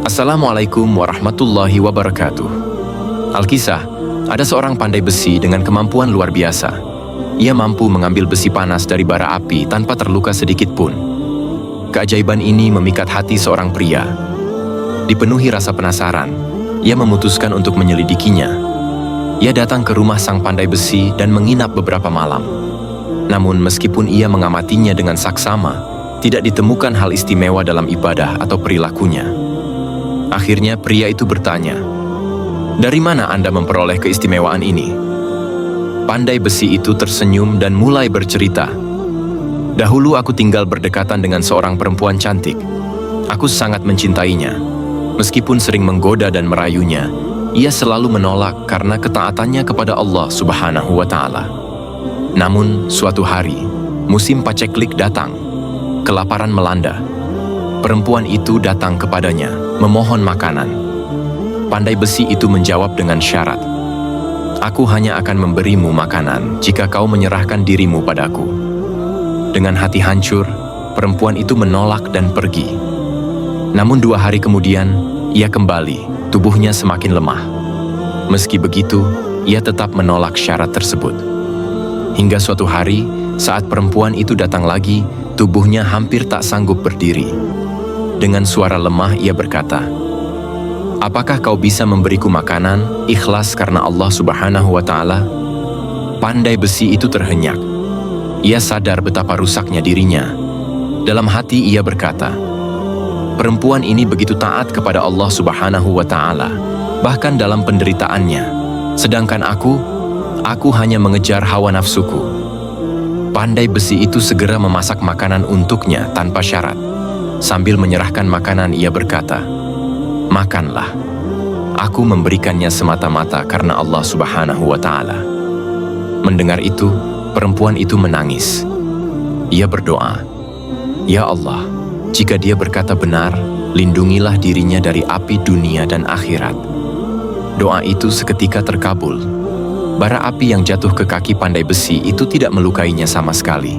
Assalamualaikum warahmatullahi wabarakatuh. Alkisah, ada seorang pandai besi dengan kemampuan luar biasa. Ia mampu mengambil besi panas dari bara api tanpa terluka sedikit pun. Keajaiban ini memikat hati seorang pria. Dipenuhi rasa penasaran, ia memutuskan untuk menyelidikinya. Ia datang ke rumah sang pandai besi dan menginap beberapa malam. Namun meskipun ia mengamatinya dengan saksama, tidak ditemukan hal istimewa dalam ibadah atau perilakunya. Akhirnya pria itu bertanya, "Dari mana Anda memperoleh keistimewaan ini?" Pandai besi itu tersenyum dan mulai bercerita. "Dahulu aku tinggal berdekatan dengan seorang perempuan cantik. Aku sangat mencintainya. Meskipun sering menggoda dan merayunya, ia selalu menolak karena ketaatannya kepada Allah Subhanahu wa Ta'ala. Namun suatu hari, musim paceklik datang. Kelaparan melanda. Perempuan itu datang kepadanya, memohon makanan. Pandai besi itu menjawab dengan syarat, 'Aku hanya akan memberimu makanan jika kau menyerahkan dirimu padaku.' Dengan hati hancur, perempuan itu menolak dan pergi. Namun 2 hari kemudian, ia kembali, tubuhnya semakin lemah. Meski begitu, ia tetap menolak syarat tersebut. Hingga suatu hari, saat perempuan itu datang lagi, tubuhnya hampir tak sanggup berdiri. Dengan suara lemah ia berkata, 'Apakah kau bisa memberiku makanan, ikhlas karena Allah Subhanahu wa Ta'ala?' Pandai besi itu terhenyak. Ia sadar betapa rusaknya dirinya. Dalam hati ia berkata, 'Perempuan ini begitu taat kepada Allah Subhanahu wa Ta'ala, bahkan dalam penderitaannya. Sedangkan aku hanya mengejar hawa nafsuku.' Pandai besi itu segera memasak makanan untuknya tanpa syarat. Sambil menyerahkan makanan ia berkata, 'Makanlah. Aku memberikannya semata-mata karena Allah Subhanahu wa Ta'ala.' Mendengar itu, perempuan itu menangis. Ia berdoa, 'Ya Allah, jika dia berkata benar, lindungilah dirinya dari api dunia dan akhirat.' Doa itu seketika terkabul. Bara api yang jatuh ke kaki pandai besi itu tidak melukainya sama sekali.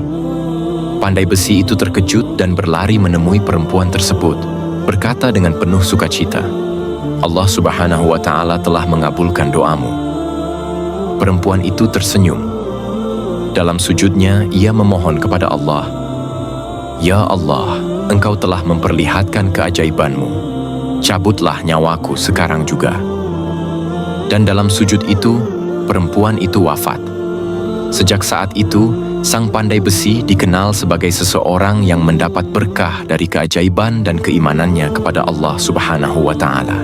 Pandai besi itu terkejut dan berlari menemui perempuan tersebut, berkata dengan penuh sukacita, 'Allah Subhanahu wa Ta'ala telah mengabulkan doamu.' Perempuan itu tersenyum. Dalam sujudnya, ia memohon kepada Allah, 'Ya Allah, Engkau telah memperlihatkan keajaibanmu. Cabutlah nyawaku sekarang juga.' Dan dalam sujud itu, perempuan itu wafat. Sejak saat itu, sang pandai besi dikenal sebagai seseorang yang mendapat berkah dari keajaiban dan keimanannya kepada Allah Subhanahu wa Ta'ala.